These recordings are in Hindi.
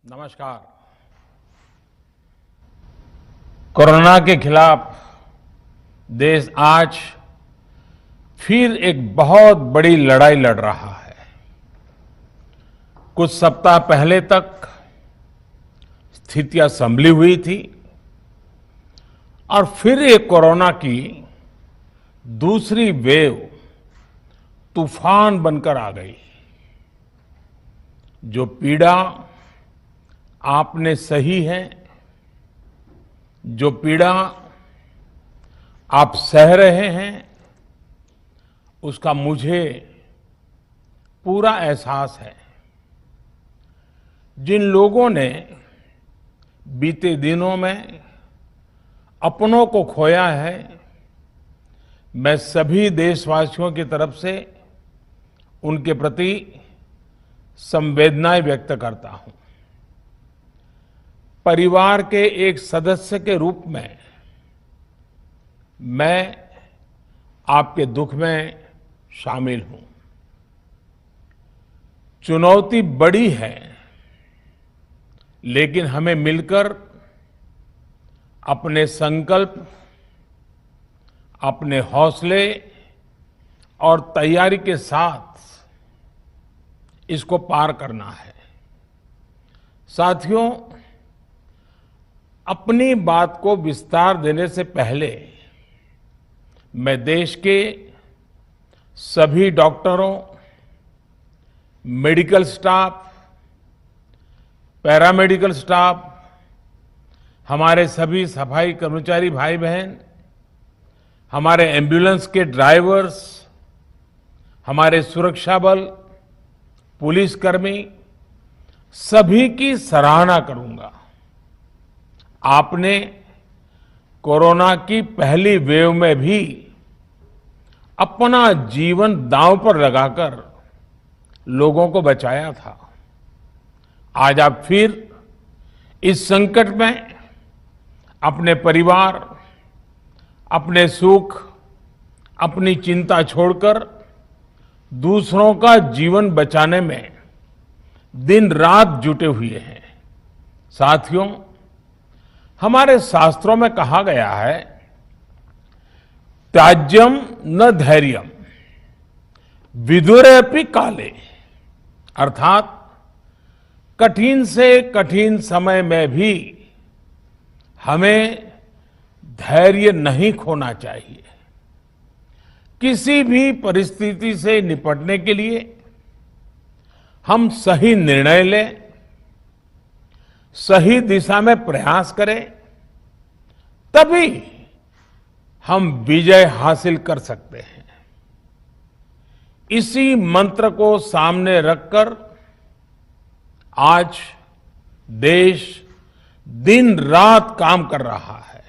नमस्कार। कोरोना के खिलाफ देश आज फिर एक बहुत बड़ी लड़ाई लड़ रहा है। कुछ सप्ताह पहले तक स्थितियां संभली हुई थी और फिर एक कोरोना की दूसरी वेव तूफान बनकर आ गई। जो पीड़ा आपने सही है, जो पीड़ा आप सह रहे हैं, उसका मुझे पूरा एहसास है। जिन लोगों ने बीते दिनों में अपनों को खोया है, मैं सभी देशवासियों की तरफ से उनके प्रति संवेदनाएं व्यक्त करता हूं। परिवार के एक सदस्य के रूप में मैं आपके दुख में शामिल हूं। चुनौती बड़ी है, लेकिन हमें मिलकर अपने संकल्प, अपने हौसले और तैयारी के साथ इसको पार करना है। साथियों, अपनी बात को विस्तार देने से पहले मैं देश के सभी डॉक्टरों, मेडिकल स्टाफ, पैरामेडिकल स्टाफ, हमारे सभी सफाई कर्मचारी भाई बहन, हमारे एम्बुलेंस के ड्राइवर्स, हमारे सुरक्षा बल, पुलिसकर्मी, सभी की सराहना करूंगा। आपने कोरोना की पहली वेव में भी अपना जीवन दांव पर लगाकर लोगों को बचाया था। आज आप फिर इस संकट में अपने परिवार, अपने सुख, अपनी चिंता छोड़कर दूसरों का जीवन बचाने में दिन रात जुटे हुए हैं। साथियों, हमारे शास्त्रों में कहा गया है, त्याज्यम न धैर्यम विदुरेऽपि काले, अर्थात कठिन से कठिन समय में भी हमें धैर्य नहीं खोना चाहिए। किसी भी परिस्थिति से निपटने के लिए हम सही निर्णय लें, सही दिशा में प्रयास करें, तभी हम विजय हासिल कर सकते हैं। इसी मंत्र को सामने रखकर आज देश दिन रात काम कर रहा है।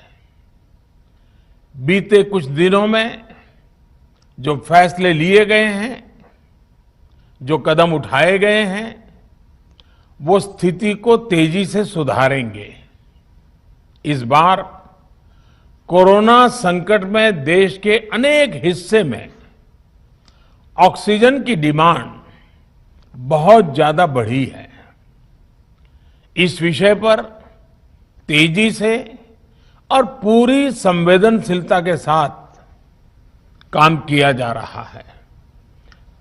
बीते कुछ दिनों में जो फैसले लिए गए हैं, जो कदम उठाए गए हैं, वो स्थिति को तेजी से सुधारेंगे। इस बार कोरोना संकट में देश के अनेक हिस्से में ऑक्सीजन की डिमांड बहुत ज्यादा बढ़ी है। इस विषय पर तेजी से और पूरी संवेदनशीलता के साथ काम किया जा रहा है।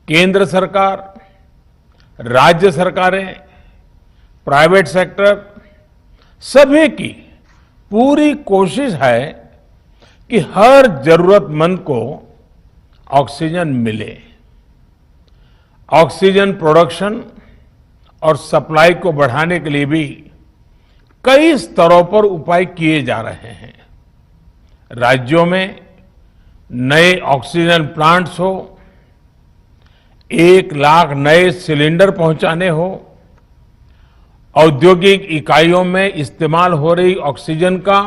केंद्र सरकार, राज्य सरकारें, प्राइवेट सेक्टर, सभी की पूरी कोशिश है कि हर जरूरतमंद को ऑक्सीजन मिले। ऑक्सीजन प्रोडक्शन और सप्लाई को बढ़ाने के लिए भी कई स्तरों पर उपाय किए जा रहे हैं। राज्यों में नए ऑक्सीजन प्लांट्स हो, 1 लाख नए सिलेंडर पहुंचाने हो, औद्योगिक इकाइयों में इस्तेमाल हो रही ऑक्सीजन का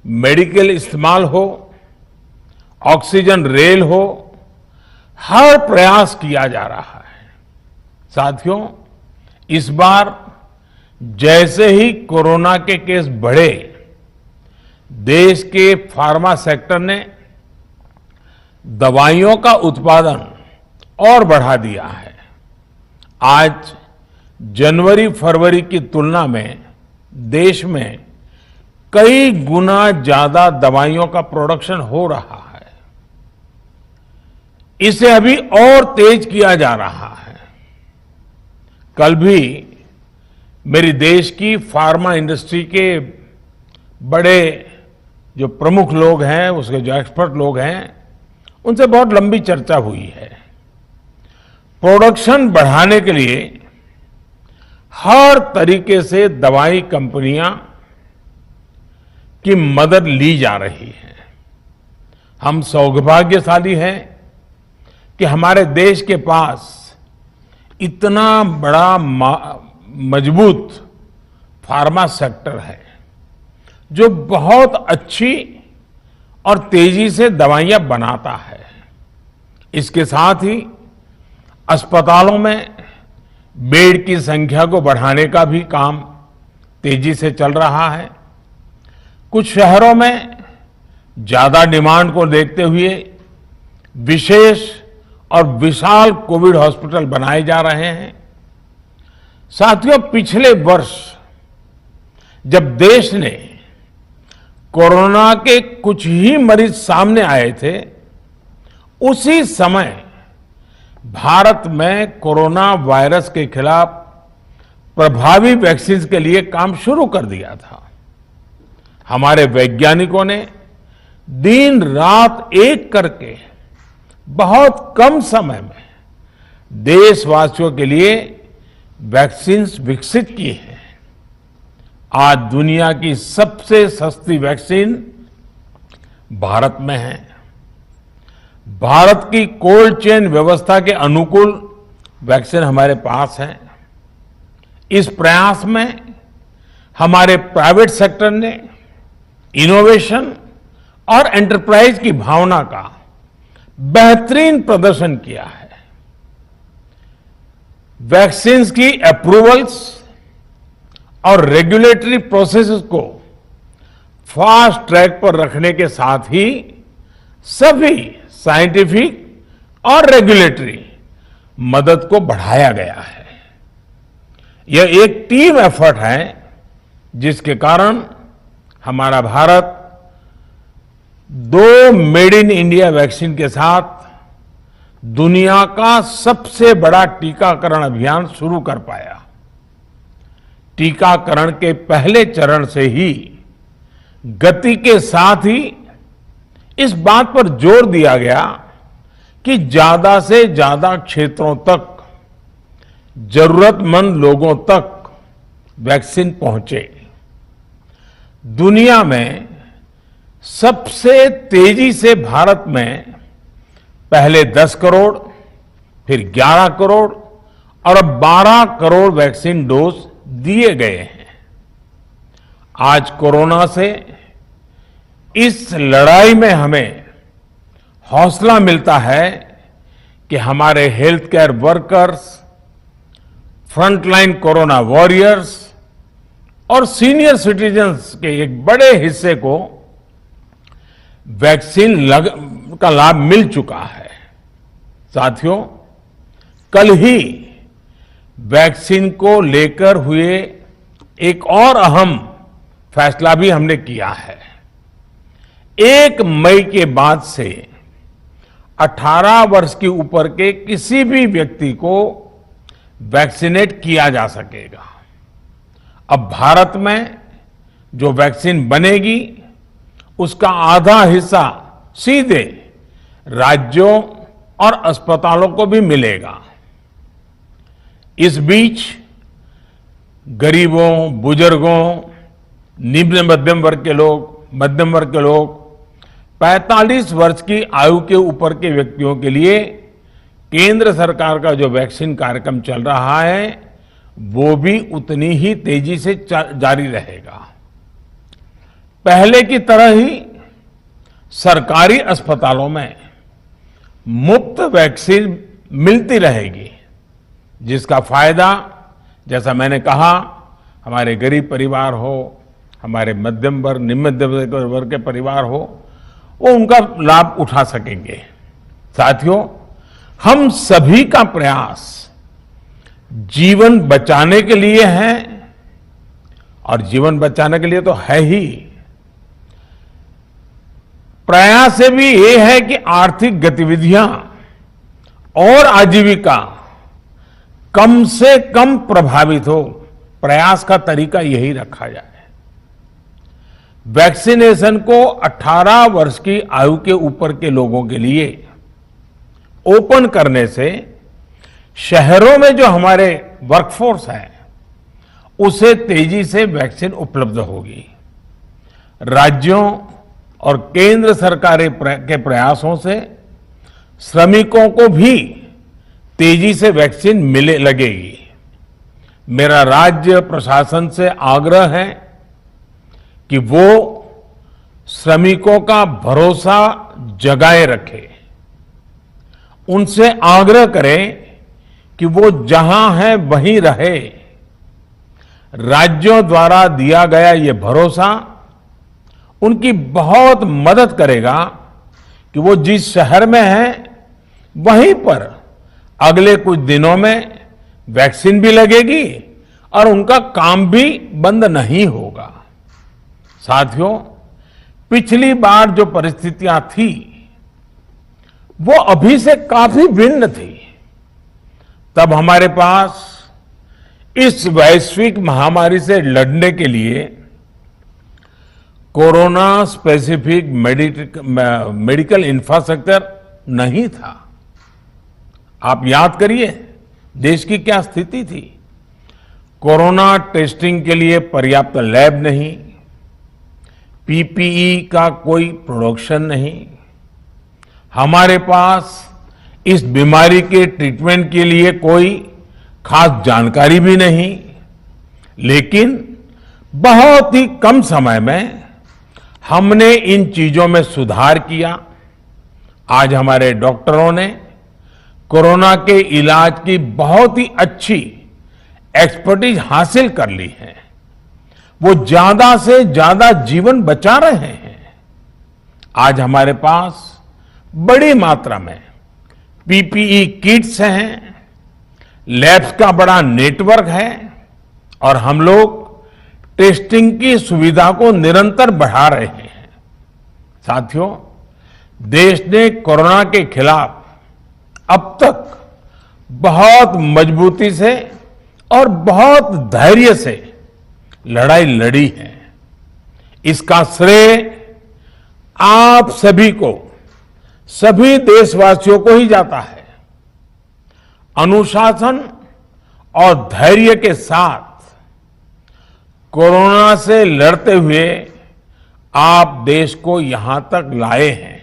मेडिकल इस्तेमाल हो, ऑक्सीजन रेल हो, हर प्रयास किया जा रहा है। साथियों, इस बार जैसे ही कोरोना के केस बढ़े, देश के फार्मा सेक्टर ने दवाइयों का उत्पादन और बढ़ा दिया है। आज जनवरी फरवरी की तुलना में देश में कई गुना ज्यादा दवाइयों का प्रोडक्शन हो रहा है। इसे अभी और तेज किया जा रहा है। कल भी मेरी देश की फार्मा इंडस्ट्री के बड़े जो प्रमुख लोग हैं, उसके जो एक्सपर्ट लोग हैं, उनसे बहुत लंबी चर्चा हुई है। प्रोडक्शन बढ़ाने के लिए हर तरीके से दवाई कंपनियां की मदद ली जा रही है। हम सौभाग्यशाली हैं कि हमारे देश के पास इतना बड़ा मजबूत फार्मा सेक्टर है जो बहुत अच्छी और तेजी से दवाइयां बनाता है। इसके साथ ही अस्पतालों में बेड की संख्या को बढ़ाने का भी काम तेजी से चल रहा है। कुछ शहरों में ज्यादा डिमांड को देखते हुए विशेष और विशाल कोविड हॉस्पिटल बनाए जा रहे हैं। साथियों, पिछले वर्ष जब देश ने कोरोना के कुछ ही मरीज सामने आए थे, उसी समय भारत में कोरोना वायरस के खिलाफ प्रभावी वैक्सीन के लिए काम शुरू कर दिया था। हमारे वैज्ञानिकों ने दिन रात एक करके बहुत कम समय में देशवासियों के लिए वैक्सीन विकसित की है। आज दुनिया की सबसे सस्ती वैक्सीन भारत में है। भारत की कोल्ड चेन व्यवस्था के अनुकूल वैक्सीन हमारे पास है। इस प्रयास में हमारे प्राइवेट सेक्टर ने इनोवेशन और एंटरप्राइज की भावना का बेहतरीन प्रदर्शन किया है। वैक्सीन्स की अप्रूवल्स और रेगुलेटरी प्रोसेसेस को फास्ट ट्रैक पर रखने के साथ ही सभी साइंटिफिक और रेगुलेटरी मदद को बढ़ाया गया है। यह एक टीम एफर्ट है जिसके कारण हमारा Bharat 2 made in India vaccine के साथ दुनिया का सबसे बड़ा टीकाकरण अभियान शुरू कर पाया। टीकाकरण के पहले चरण से ही गति के साथ ही इस बात पर जोर दिया गया कि ज्यादा से ज्यादा क्षेत्रों तक, जरूरतमंद लोगों तक वैक्सीन पहुंचे। दुनिया में सबसे तेजी से भारत में पहले 10 करोड़, फिर 11 करोड़ और अब 12 करोड़ वैक्सीन डोज दिए गए हैं। आज कोरोना से इस लड़ाई में हमें हौसला मिलता है कि हमारे health care workers, frontline corona warriors और सीनियर सिटीजन्स के एक बड़े हिस्से को वैक्सीन का लाभ मिल चुका है। साथियों, कल ही वैक्सीन को लेकर हुए एक और अहम फैसला भी हमने किया है। 1 मई के बाद से 18 वर्ष के ऊपर के किसी भी व्यक्ति को वैक्सीनेट किया जा सकेगा। अब भारत में जो वैक्सीन बनेगी उसका आधा हिस्सा सीधे राज्यों और अस्पतालों को भी मिलेगा। इस बीच गरीबों, बुजुर्गों, निम्न मध्यम वर्ग के लोग, 45 वर्ष की आयु के ऊपर के व्यक्तियों के लिए केंद्र सरकार का जो वैक्सीन कार्यक्रम चल रहा है वो भी उतनी ही तेजी से जारी रहेगा। पहले की तरह ही सरकारी अस्पतालों में मुफ्त वैक्सीन मिलती रहेगी, जिसका फायदा, जैसा मैंने कहा, हमारे गरीब परिवार हो, हमारे मध्यम वर्ग, निम्न मध्यम वर्ग के परिवार हो, वो उनका लाभ उठा सकेंगे। साथियों, हम सभी का प्रयास जीवन बचाने के लिए है, और जीवन बचाने के लिए तो है ही, प्रयास से भी ये है कि आर्थिक गतिविधियां और आजीविका कम से कम प्रभावित हो। प्रयास का तरीका यही रखा जाए। वैक्सीनेशन को 18 वर्ष की आयु के ऊपर के लोगों के लिए ओपन करने से शहरों में जो हमारे वर्कफोर्स है उसे तेजी से वैक्सीन उपलब्ध होगी। राज्यों और केंद्र सरकार के प्रयासों से श्रमिकों को भी तेजी से वैक्सीन मिले लगेगी। मेरा राज्य प्रशासन से आग्रह है कि वो श्रमिकों का भरोसा जगाए रखे। उनसे आग्रह करें कि वो जहां है वहीं रहे। राज्यों द्वारा दिया गया ये भरोसा उनकी बहुत मदद करेगा कि वो जिस शहर में है वहीं पर अगले कुछ दिनों में वैक्सीन भी लगेगी और उनका काम भी बंद नहीं होगा। साथियों, पिछली बार जो परिस्थितियां थी वो अभी से काफी भिन्न थी। तब हमारे पास इस वैश्विक महामारी से लड़ने के लिए कोरोना स्पेसिफिक मेडिकल इंफ्रास्ट्रक्चर नहीं था। आप याद करिए देश की क्या स्थिति थी। कोरोना टेस्टिंग के लिए पर्याप्त लैब नहीं, पीपीई का कोई प्रोडक्शन नहीं, हमारे पास इस बीमारी के ट्रीटमेंट के लिए कोई खास जानकारी भी नहीं। लेकिन बहुत ही कम समय में हमने इन चीजों में सुधार किया। आज हमारे डॉक्टरों ने कोरोना के इलाज की बहुत ही अच्छी एक्सपर्टीज हासिल कर ली है। वो ज्यादा से ज्यादा जीवन बचा रहे हैं। आज हमारे पास बड़ी मात्रा में पीपीई किट्स हैं, लैब्स का बड़ा नेटवर्क है और हम लोग टेस्टिंग की सुविधा को निरंतर बढ़ा रहे हैं। साथियों, देश ने कोरोना के खिलाफ अब तक बहुत मजबूती से और बहुत धैर्य से लड़ाई लड़ी है। इसका श्रेय आप सभी को, सभी देशवासियों को ही जाता है। अनुशासन और धैर्य के साथ कोरोना से लड़ते हुए आप देश को यहां तक लाए हैं।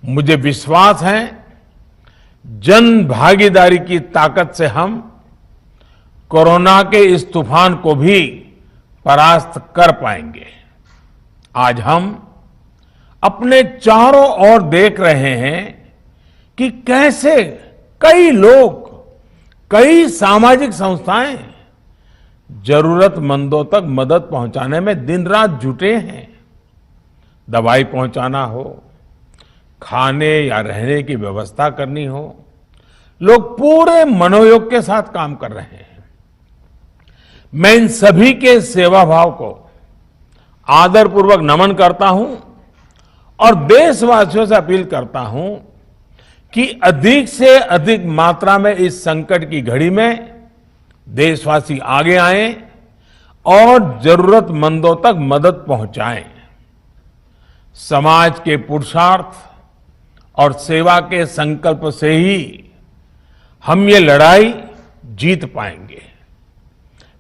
मुझे विश्वास है जन भागीदारी की ताकत से हम कोरोना के इस तूफान को भी परास्त कर पाएंगे। आज हम अपने चारों ओर देख रहे हैं कि कैसे कई लोग, कई सामाजिक संस्थाएं जरूरतमंदों तक मदद पहुंचाने में दिन रात जुटे हैं। दवाई पहुंचाना हो, खाने या रहने की व्यवस्था करनी हो, लोग पूरे मनोयोग के साथ काम कर रहे हैं। मैं इन सभी के सेवा भाव को आदरपूर्वक नमन करता हूं और देशवासियों से अपील करता हूं कि अधिक से अधिक मात्रा में इस संकट की घड़ी में देशवासी आगे आएं और जरूरतमंदों तक मदद पहुंचाएं। समाज के पुरुषार्थ और सेवा के संकल्प से ही हम ये लड़ाई जीत पाएंगे।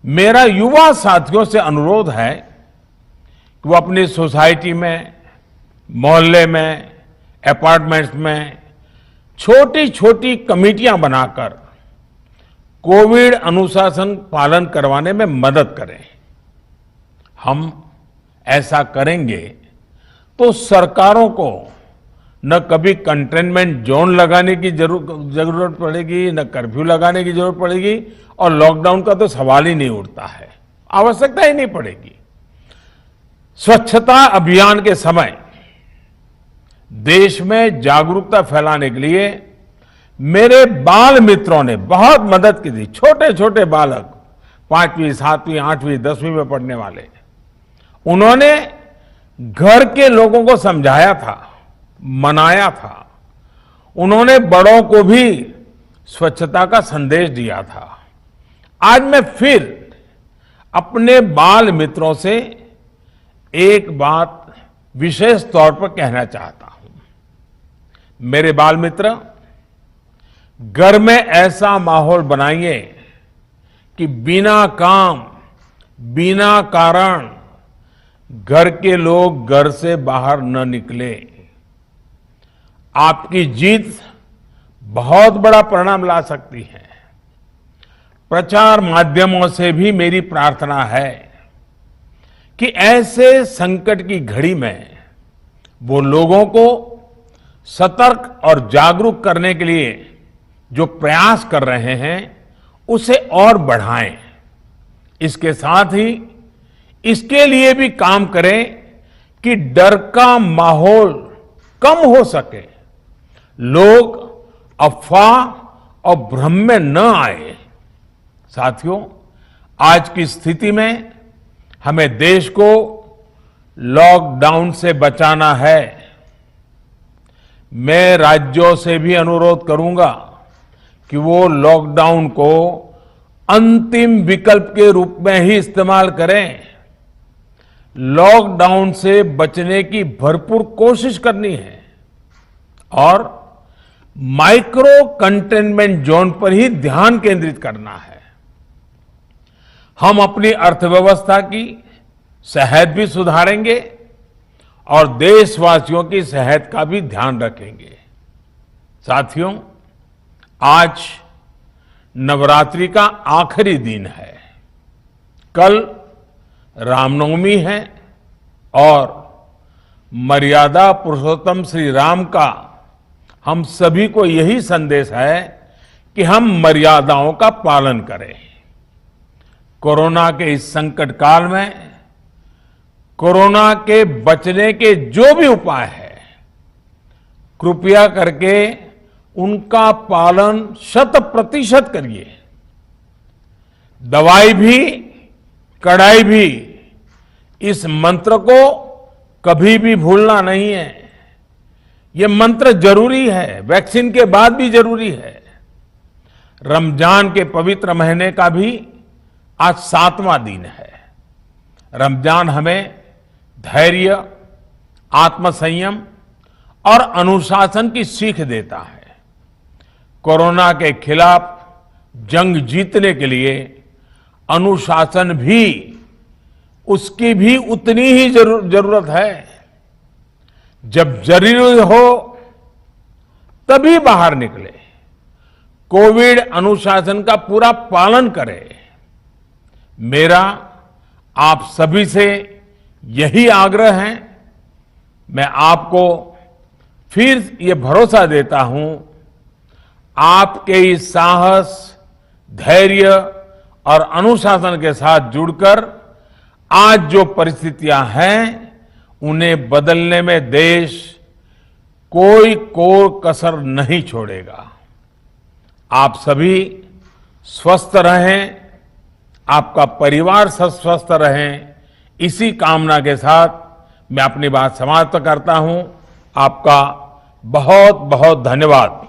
मेरा युवा साथियों से अनुरोध है कि वो अपनी सोसाइटी में, मोहल्ले में, अपार्टमेंट्स में छोटी छोटी कमेटियां बनाकर कोविड अनुशासन पालन करवाने में मदद करें। हम ऐसा करेंगे तो सरकारों को न कभी कंटेनमेंट जोन लगाने की जरूरत पड़ेगी, न कर्फ्यू लगाने की जरूरत पड़ेगी और लॉकडाउन का तो सवाल ही नहीं उठता है, आवश्यकता ही नहीं पड़ेगी। स्वच्छता अभियान के समय देश में जागरूकता फैलाने के लिए मेरे बाल मित्रों ने बहुत मदद की थी। छोटे छोटे बालक 5वीं, 7वीं, 8वीं, 10वीं में पढ़ने वाले, उन्होंने घर के लोगों को समझाया था, मनाया था। उन्होंने बड़ों को भी स्वच्छता का संदेश दिया था। आज मैं फिर अपने बाल मित्रों से एक बात विशेष तौर पर कहना चाहता हूं। मेरे बाल मित्र, घर में ऐसा माहौल बनाइए कि बिना काम, बिना कारण घर के लोग घर से बाहर न निकले। आपकी जीत बहुत बड़ा परिणाम ला सकती है। प्रचार माध्यमों से भी मेरी प्रार्थना है कि ऐसे संकट की घड़ी में वो लोगों को सतर्क और जागरूक करने के लिए जो प्रयास कर रहे हैं उसे और बढ़ाएं। इसके साथ ही इसके लिए भी काम करें कि डर का माहौल कम हो सके, लोग अफवाह और भ्रम में न आए। साथियों, आज की स्थिति में हमें देश को लॉकडाउन से बचाना है। मैं राज्यों से भी अनुरोध करूंगा कि वो लॉकडाउन को अंतिम विकल्प के रूप में ही इस्तेमाल करें। लॉकडाउन से बचने की भरपूर कोशिश करनी है और माइक्रो कंटेनमेंट जोन पर ही ध्यान केंद्रित करना है। हम अपनी अर्थव्यवस्था की सेहत भी सुधारेंगे और देशवासियों की सेहत का भी ध्यान रखेंगे। साथियों, आज नवरात्रि का आखिरी दिन है। कल रामनवमी है और मर्यादा पुरुषोत्तम श्री राम का हम सभी को यही संदेश है कि हम मर्यादाओं का पालन करें। कोरोना के इस संकट काल में कोरोना के बचने के जो भी उपाय है, कृपया करके उनका पालन 100% करिए। दवाई भी, कड़ाई भी, इस मंत्र को कभी भी भूलना नहीं है। ये मंत्र जरूरी है, वैक्सीन के बाद भी जरूरी है। रमजान के पवित्र महीने का भी आज 7वां दिन है। रमजान हमें धैर्य, आत्मसंयम और अनुशासन की सीख देता है। कोरोना के खिलाफ जंग जीतने के लिए अनुशासन भी, उसकी भी उतनी ही जरूरत है। जब जरूरी हो तभी बाहर निकले। कोविड अनुशासन का पूरा पालन करें। मेरा आप सभी से यही आग्रह है। मैं आपको फिर ये भरोसा देता हूं, आपके इस साहस, धैर्य और अनुशासन के साथ जुड़कर आज जो परिस्थितियां हैं उन्हें बदलने में देश कोई कसर नहीं छोड़ेगा। आप सभी स्वस्थ रहें, आपका परिवार स्वस्थ रहें, इसी कामना के साथ मैं अपनी बात समाप्त करता हूं। आपका बहुत बहुत धन्यवाद।